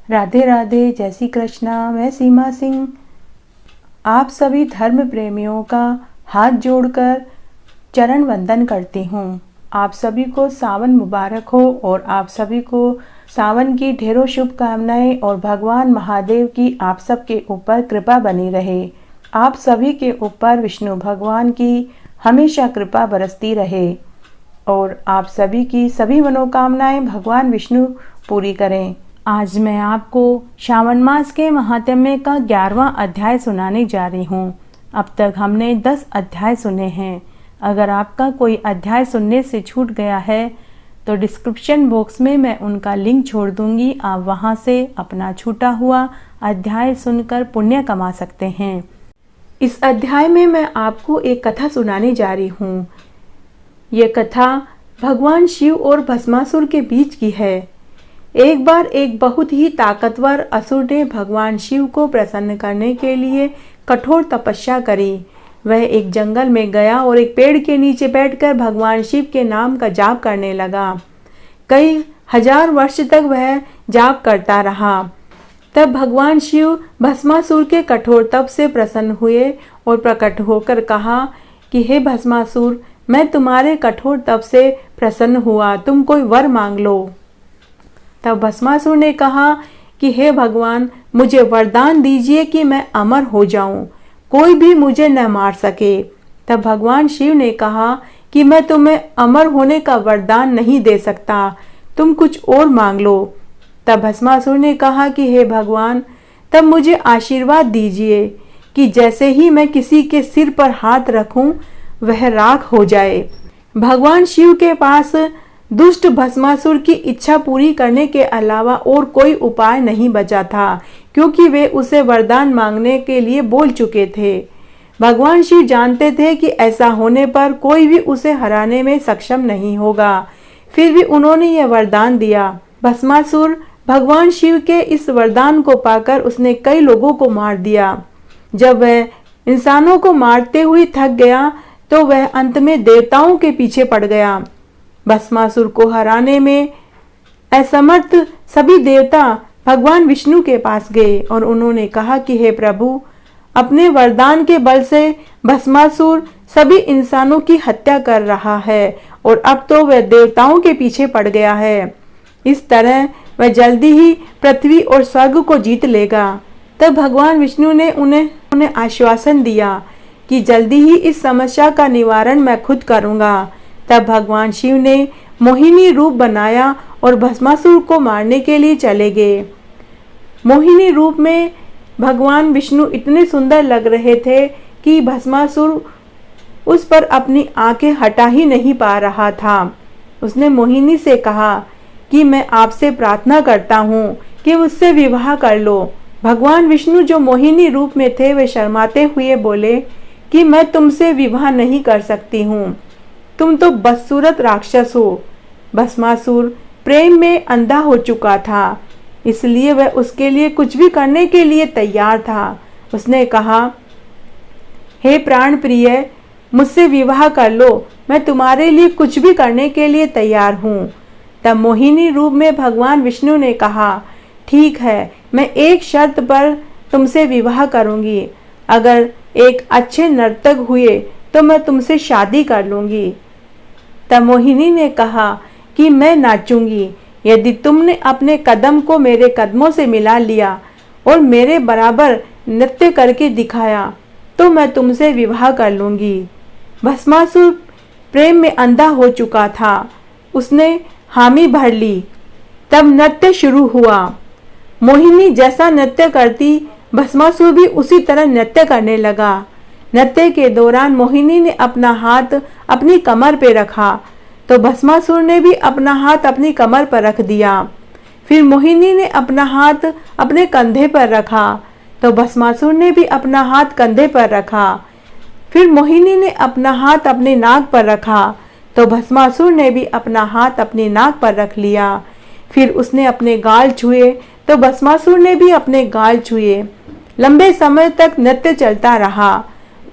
राधे राधे, जय श्री कृष्णा। मैं सीमा सिंह आप सभी धर्म प्रेमियों का हाथ जोड़कर चरण वंदन करती हूँ। आप सभी को सावन मुबारक हो और आप सभी को सावन की ढेरों शुभकामनाएं और भगवान महादेव की आप सबके ऊपर कृपा बनी रहे। आप सभी के ऊपर विष्णु भगवान की हमेशा कृपा बरसती रहे और आप सभी की सभी मनोकामनाएं भगवान विष्णु पूरी करें। आज मैं आपको श्रावण मास के महात्म्य का 11वां अध्याय सुनाने जा रही हूँ। अब तक हमने 10 अध्याय सुने हैं। अगर आपका कोई अध्याय सुनने से छूट गया है तो डिस्क्रिप्शन बॉक्स में मैं उनका लिंक छोड़ दूंगी। आप वहां से अपना छूटा हुआ अध्याय सुनकर पुण्य कमा सकते हैं। इस अध्याय में मैं आपको एक कथा सुनाने जा रही हूँ। ये कथा भगवान शिव और भस्मासुर के बीच की है। एक बार एक बहुत ही ताकतवर असुर ने भगवान शिव को प्रसन्न करने के लिए कठोर तपस्या करी। वह एक जंगल में गया और एक पेड़ के नीचे बैठकर भगवान शिव के नाम का जाप करने लगा। कई हजार वर्ष तक वह जाप करता रहा। तब भगवान शिव भस्मासुर के कठोर तप से प्रसन्न हुए और प्रकट होकर कहा कि हे भस्मासुर, मैं तुम्हारे कठोर तप से प्रसन्न हुआ, तुम कोई वर मांग लो। तब भस्मासुर ने कहा कि हे भगवान, मुझे वरदान दीजिए कि मैं अमर हो जाऊं, कोई भी मुझे न मार सके। तब भगवान शिव ने कहा कि मैं तुम्हें अमर होने का वरदान नहीं दे सकता, तुम कुछ और मांग लो। तब भस्मासुर ने कहा कि हे भगवान, तब मुझे आशीर्वाद दीजिए कि जैसे ही मैं किसी के सिर पर हाथ रखूं वह राख हो जाए। भगवान शिव के पास दुष्ट भस्मासुर की इच्छा पूरी करने के अलावा और कोई उपाय नहीं बचा था, क्योंकि वे उसे वरदान मांगने के लिए बोल चुके थे। भगवान शिव जानते थे कि ऐसा होने पर कोई भी उसे हराने में सक्षम नहीं होगा। फिर भी उन्होंने यह वरदान दिया। भस्मासुर भगवान शिव के इस वरदान को पाकर उसने कई लोगों को मार दिया। जब वह इंसानों को मारते हुए थक गया तो वह अंत में देवताओं के पीछे पड़ गया। भस्मासुर को हराने में असमर्थ सभी देवता भगवान विष्णु के पास गए और उन्होंने कहा कि हे प्रभु, अपने वरदान के बल से भस्मासुर सभी इंसानों की हत्या कर रहा है और अब तो वह देवताओं के पीछे पड़ गया है। इस तरह वह जल्दी ही पृथ्वी और स्वर्ग को जीत लेगा। तब भगवान विष्णु ने उन्हें आश्वासन दिया कि जल्दी ही इस समस्या का निवारण मैं खुद करूंगा। तब भगवान शिव ने मोहिनी रूप बनाया और भस्मासुर को मारने के लिए चले गए। मोहिनी रूप में भगवान विष्णु इतने सुंदर लग रहे थे कि भस्मासुर उस पर अपनी आंखें हटा ही नहीं पा रहा था। उसने मोहिनी से कहा कि मैं आपसे प्रार्थना करता हूँ कि मुझसे विवाह कर लो। भगवान विष्णु जो मोहिनी रूप में थे वे शर्माते हुए बोले कि मैं तुमसे विवाह नहीं कर सकती हूँ, तुम तो बदसूरत राक्षस हो। भस्मासुर प्रेम में अंधा हो चुका था, इसलिए वह उसके लिए कुछ भी करने के लिए तैयार था। उसने कहा, हे प्राण प्रिय, मुझसे विवाह कर लो, मैं तुम्हारे लिए कुछ भी करने के लिए तैयार हूँ। तब मोहिनी रूप में भगवान विष्णु ने कहा, ठीक है, मैं एक शर्त पर तुमसे विवाह करूंगी। अगर एक अच्छे नर्तक हुए तो मैं तुमसे शादी कर लूंगी। तब मोहिनी ने कहा कि मैं नाचूंगी, यदि तुमने अपने कदम को मेरे कदमों से मिला लिया और मेरे बराबर नृत्य करके दिखाया तो मैं तुमसे विवाह कर लूंगी। भस्मासुर प्रेम में अंधा हो चुका था, उसने हामी भर ली। तब नृत्य शुरू हुआ। मोहिनी जैसा नृत्य करती भस्मासुर भी उसी तरह नृत्य करने लगा। नृत्य के दौरान मोहिनी ने अपना हाथ अपनी कमर पर रखा तो भस्मासुर ने भी अपना हाथ अपनी कमर पर रख दिया। फिर मोहिनी ने अपना हाथ अपने कंधे पर रखा तो भस्मासुर ने भी अपना हाथ कंधे पर रखा। फिर मोहिनी ने अपना हाथ अपने नाक पर रखा तो भस्मासुर ने भी अपना हाथ अपनी नाक पर रख लिया। फिर उसने अपने गाल छुए तो भस्मासुर ने भी अपने गाल छुए। लंबे समय तक नृत्य चलता रहा।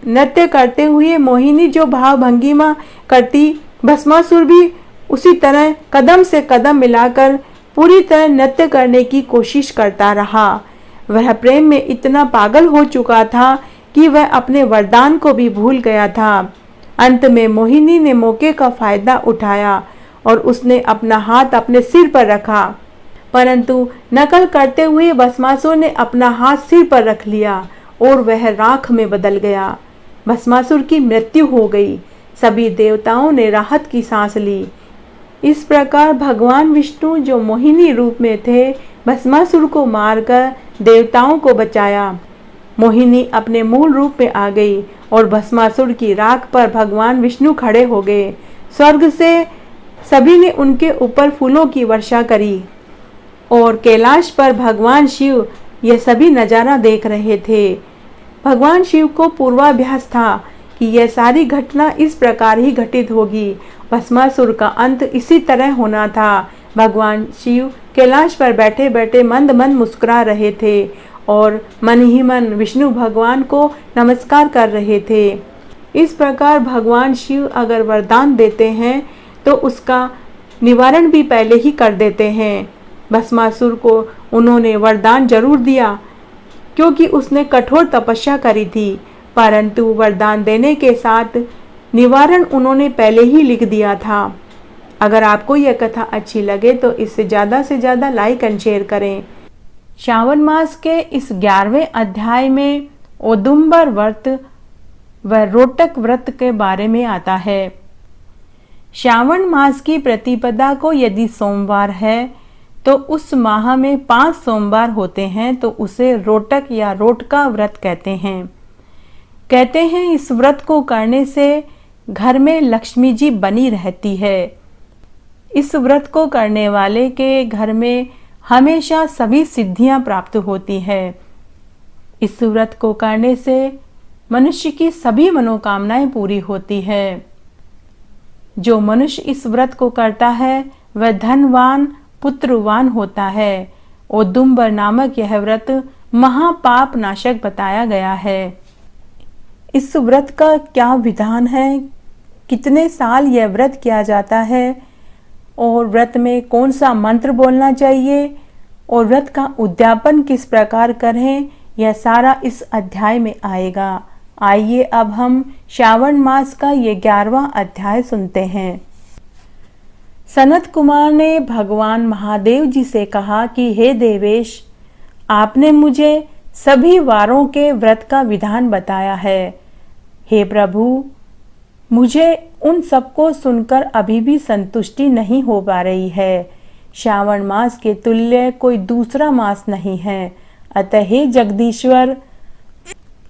नृत्य करते हुए मोहिनी जो भाव भंगिमा करती, भस्मासुर भी उसी तरह कदम से कदम मिलाकर पूरी तरह नृत्य करने की कोशिश करता रहा। वह प्रेम में इतना पागल हो चुका था कि वह अपने वरदान को भी भूल गया था। अंत में मोहिनी ने मौके का फायदा उठाया और उसने अपना हाथ अपने सिर पर रखा, परंतु नकल करते हुए भस्मासुर ने अपना हाथ सिर पर रख लिया और वह राख में बदल गया। भस्मासुर की मृत्यु हो गई। सभी देवताओं ने राहत की सांस ली। इस प्रकार भगवान विष्णु जो मोहिनी रूप में थे, भस्मासुर को मारकर देवताओं को बचाया। मोहिनी अपने मूल रूप में आ गई और भस्मासुर की राख पर भगवान विष्णु खड़े हो गए। स्वर्ग से सभी ने उनके ऊपर फूलों की वर्षा करी और कैलाश पर भगवान शिव यह सभी नज़ारा देख रहे थे। भगवान शिव को पूर्वाभ्यास था कि यह सारी घटना इस प्रकार ही घटित होगी। भस्मासुर का अंत इसी तरह होना था। भगवान शिव कैलाश पर बैठे बैठे मंद मंद मुस्कुरा रहे थे और मन ही मन विष्णु भगवान को नमस्कार कर रहे थे। इस प्रकार भगवान शिव अगर वरदान देते हैं तो उसका निवारण भी पहले ही कर देते हैं। भस्मासुर को उन्होंने वरदान जरूर दिया क्योंकि उसने कठोर तपस्या करी थी, परंतु वरदान देने के साथ निवारण उन्होंने पहले ही लिख दिया था। अगर आपको यह कथा अच्छी लगे तो इसे ज़्यादा से ज़्यादा लाइक एंड शेयर करें। श्रावण मास के इस 11वें अध्याय में औदुंबर व्रत व रोटक व्रत के बारे में आता है। श्रावण मास की प्रतिपदा को यदि सोमवार है तो उस माह में 5 सोमवार होते हैं तो उसे रोटक या रोटका व्रत कहते हैं। कहते हैं इस व्रत को करने से घर में लक्ष्मी जी बनी रहती है। इस व्रत को करने वाले के घर में हमेशा सभी सिद्धियां प्राप्त होती है। इस व्रत को करने से मनुष्य की सभी मनोकामनाएं पूरी होती है। जो मनुष्य इस व्रत को करता है वह धनवान पुत्रवान होता है। औदुंबर नामक यह व्रत महापाप नाशक बताया गया है। इस व्रत का क्या विधान है, कितने साल यह व्रत किया जाता है और व्रत में कौन सा मंत्र बोलना चाहिए और व्रत का उद्यापन किस प्रकार करें, यह सारा इस अध्याय में आएगा। आइए अब हम श्रावण मास का ये 11वां अध्याय सुनते हैं। सनत कुमार ने भगवान महादेव जी से कहा कि हे देवेश, आपने मुझे सभी वारों के व्रत का विधान बताया है। हे प्रभु, मुझे उन सबको सुनकर अभी भी संतुष्टि नहीं हो पा रही है। श्रावण मास के तुल्य कोई दूसरा मास नहीं है। अतः हे जगदीश्वर,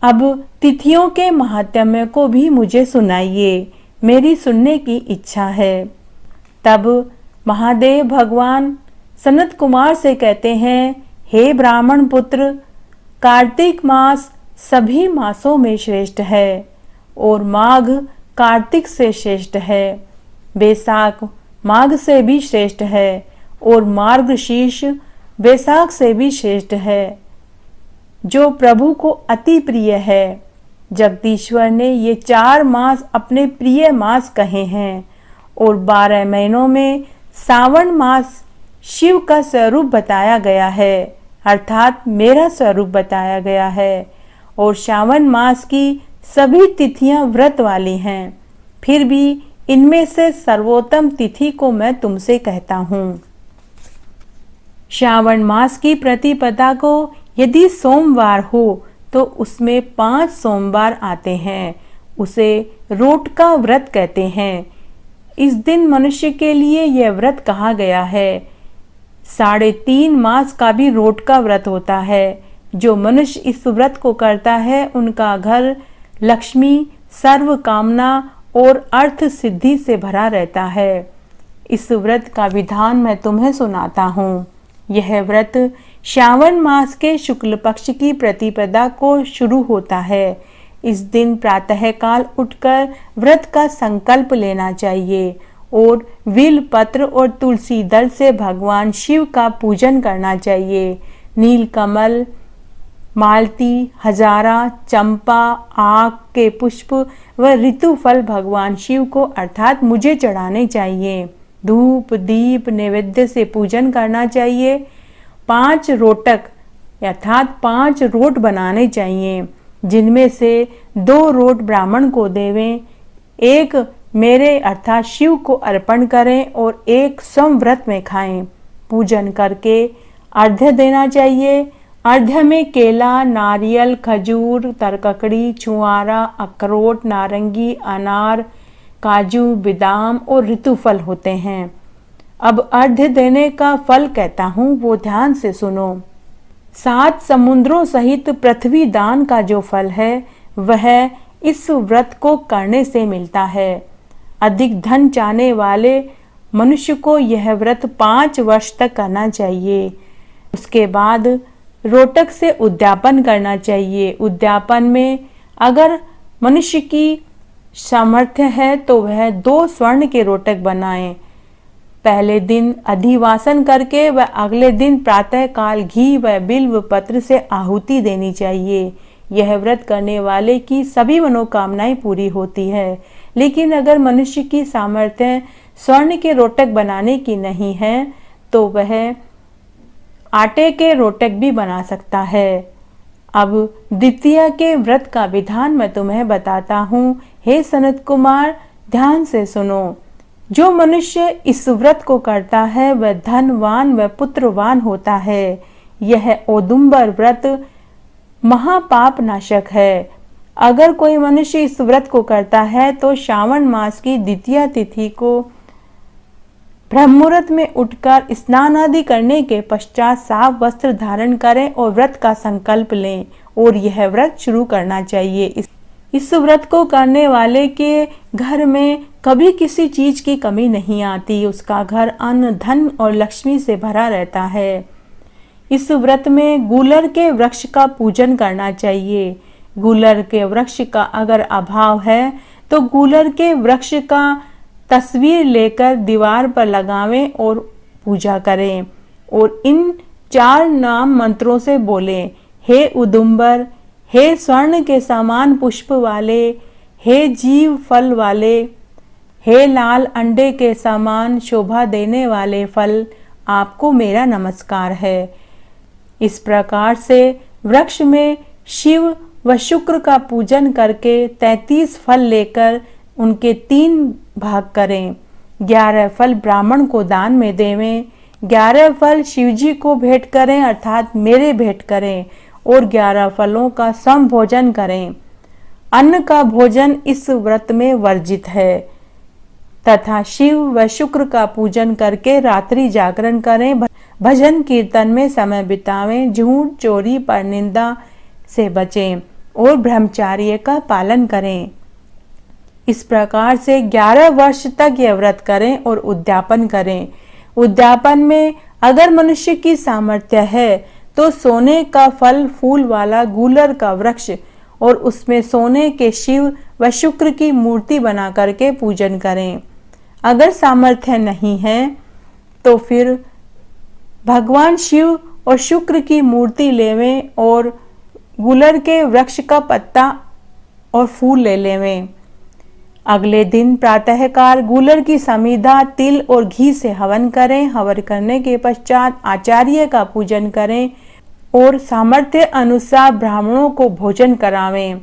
अब तिथियों के महात्म्य को भी मुझे सुनाइए, मेरी सुनने की इच्छा है। तब महादेव भगवान सनत कुमार से कहते हैं, हे ब्राह्मण पुत्र, कार्तिक मास सभी मासों में श्रेष्ठ है और माघ कार्तिक से श्रेष्ठ है। बैसाख माघ से भी श्रेष्ठ है और मार्गशीर्ष बैसाख से भी श्रेष्ठ है, जो प्रभु को अति प्रिय है। जगदीश्वर ने ये 4 मास अपने प्रिय मास कहे हैं और 12 महीनों में सावन मास शिव का स्वरूप बताया गया है, अर्थात मेरा स्वरूप बताया गया है। और श्रावण मास की सभी तिथियां व्रत वाली हैं, फिर भी इनमें से सर्वोत्तम तिथि को मैं तुमसे कहता हूँ। श्रावण मास की प्रतिपदा को यदि सोमवार हो तो उसमें 5 सोमवार आते हैं, उसे रोटका व्रत कहते हैं। इस दिन मनुष्य के लिए यह व्रत कहा गया है। 3.5 मास का भी रोटका व्रत होता है। जो मनुष्य इस व्रत को करता है उनका घर लक्ष्मी, सर्व कामना और अर्थ सिद्धि से भरा रहता है। इस व्रत का विधान मैं तुम्हें सुनाता हूँ। यह व्रत श्रावण मास के शुक्ल पक्ष की प्रतिपदा को शुरू होता है। इस दिन प्रातःकाल उठकर व्रत का संकल्प लेना चाहिए और विल पत्र और तुलसी दल से भगवान शिव का पूजन करना चाहिए। नीलकमल, मालती, हजारा, चंपा, आक के पुष्प व ऋतु फल भगवान शिव को अर्थात मुझे चढ़ाने चाहिए। धूप दीप नैवेद्य से पूजन करना चाहिए। 5 रोटक अर्थात 5 रोट बनाने चाहिए, जिनमें से 2 रोट ब्राह्मण को देवें, 1 मेरे अर्थात शिव को अर्पण करें और 1 संव्रत में खाएं। पूजन करके अर्घ्य देना चाहिए। अर्घ्य में केला, नारियल, खजूर, तरककड़ी, छुआरा, अखरोट, नारंगी, अनार, काजू, बादाम और ऋतुफल होते हैं। अब अर्घ्य देने का फल कहता हूँ, वो ध्यान से सुनो। 7 समुद्रों सहित पृथ्वी दान का जो फल है वह इस व्रत को करने से मिलता है। अधिक धन चाहने वाले मनुष्य को यह व्रत 5 वर्ष तक करना चाहिए। उसके बाद रोटक से उद्यापन करना चाहिए। उद्यापन में अगर मनुष्य की सामर्थ्य है तो वह 2 स्वर्ण के रोटक बनाए। पहले दिन अधिवासन करके व अगले दिन प्रातः काल घी व बिल्व पत्र से आहुति देनी चाहिए। यह व्रत करने वाले की सभी मनोकामनाएं पूरी होती है। लेकिन अगर मनुष्य की सामर्थ्य स्वर्ण के रोटक बनाने की नहीं है तो वह आटे के रोटक भी बना सकता है। अब द्वितीय के व्रत का विधान मैं तुम्हें बताता हूँ। हे सनत कुमार, ध्यान से सुनो। जो मनुष्य इस व्रत को करता है वह धनवान व पुत्रवान होता है। यह औदुंबर व्रत महापाप नाशक है। अगर कोई मनुष्य इस व्रत को करता है तो श्रावण मास की द्वितीय तिथि को ब्रह्म मुहूर्त में उठकर स्नान आदि करने के पश्चात साफ वस्त्र धारण करें और व्रत का संकल्प लें और यह व्रत शुरू करना चाहिए। इस व्रत को करने वाले के घर में कभी किसी चीज की कमी नहीं आती। उसका घर अन्न धन और लक्ष्मी से भरा रहता है। इस व्रत में गूलर के वृक्ष का पूजन करना चाहिए। गूलर के वृक्ष का अगर अभाव है तो गूलर के वृक्ष का तस्वीर लेकर दीवार पर लगावें और पूजा करें और इन 4 नाम मंत्रों से बोलें। हे उदुम्बर, हे स्वर्ण के समान पुष्प वाले, हे जीव फल वाले, हे लाल अंडे के समान शोभा देने वाले फल, आपको मेरा नमस्कार है। इस प्रकार से वृक्ष में शिव व शुक्र का पूजन करके 33 फल लेकर उनके 3 भाग करें। 11 फल ब्राह्मण को दान में देवें, 11 फल शिवजी को भेंट करें अर्थात मेरे भेंट करें और 11 फलों का सम भोजन करें। अन्न का भोजन इस व्रत में वर्जित है तथा शिव व शुक्र का पूजन करके रात्रि जागरण करें। भजन कीर्तन में समय बितावें, झूठ चोरी परनिंदा से बचें और ब्रह्मचर्य का पालन करें। इस प्रकार से 11 वर्ष तक यह व्रत करें और उद्यापन करें। उद्यापन में अगर मनुष्य की सामर्थ्य है तो सोने का फल फूल वाला गूलर का वृक्ष और उसमें सोने के शिव व शुक्र की मूर्ति बना करके पूजन करें। अगर सामर्थ्य नहीं है तो फिर भगवान शिव और शुक्र की मूर्ति लेवें और गूलर के वृक्ष का पत्ता और फूल ले लेवें। अगले दिन प्रातःकाल गूलर की समीधा तिल और घी से हवन करें। हवन करने के पश्चात आचार्य का पूजन करें और सामर्थ्य अनुसार ब्राह्मणों को भोजन करावें।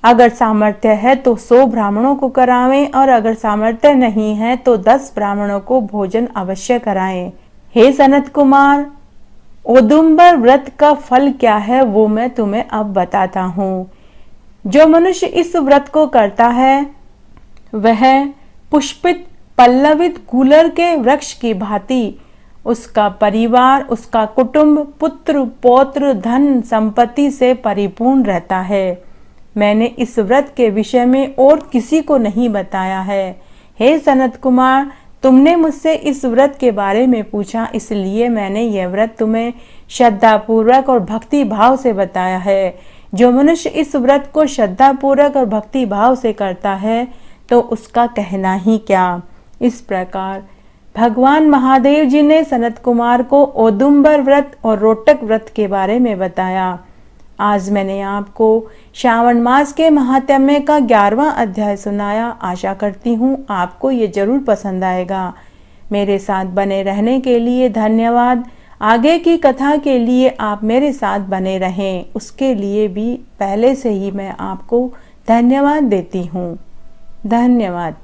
अगर सामर्थ्य है तो 100 ब्राह्मणों को करावें और अगर सामर्थ्य नहीं है तो 10 ब्राह्मणों को भोजन अवश्य कराएं। हे सनत कुमार, औदुंबर व्रत का फल क्या है वो मैं तुम्हें अब बताता हूँ। जो मनुष्य इस व्रत को करता है वह पुष्पित पल्लवित गूलर के वृक्ष की भांति उसका परिवार, उसका कुटुंब, पुत्र पौत्र धन संपत्ति से परिपूर्ण रहता है। मैंने इस व्रत के विषय में और किसी को नहीं बताया है। हे सनत कुमार, तुमने मुझसे इस व्रत के बारे में पूछा, इसलिए मैंने यह व्रत तुम्हें श्रद्धा पूर्वक और भक्ति भाव से बताया है। जो मनुष्य इस व्रत को श्रद्धा पूर्वक और भक्ति भाव से करता है तो उसका कहना ही क्या। इस प्रकार भगवान महादेव जी ने सनत कुमार को औदुंबर व्रत और रोटक व्रत के बारे में बताया। आज मैंने आपको श्रावण मास के महात्म्य का 11वां अध्याय सुनाया। आशा करती हूँ आपको ये जरूर पसंद आएगा। मेरे साथ बने रहने के लिए धन्यवाद। आगे की कथा के लिए आप मेरे साथ बने रहें, उसके लिए भी पहले से ही मैं आपको धन्यवाद देती हूँ। धन्यवाद।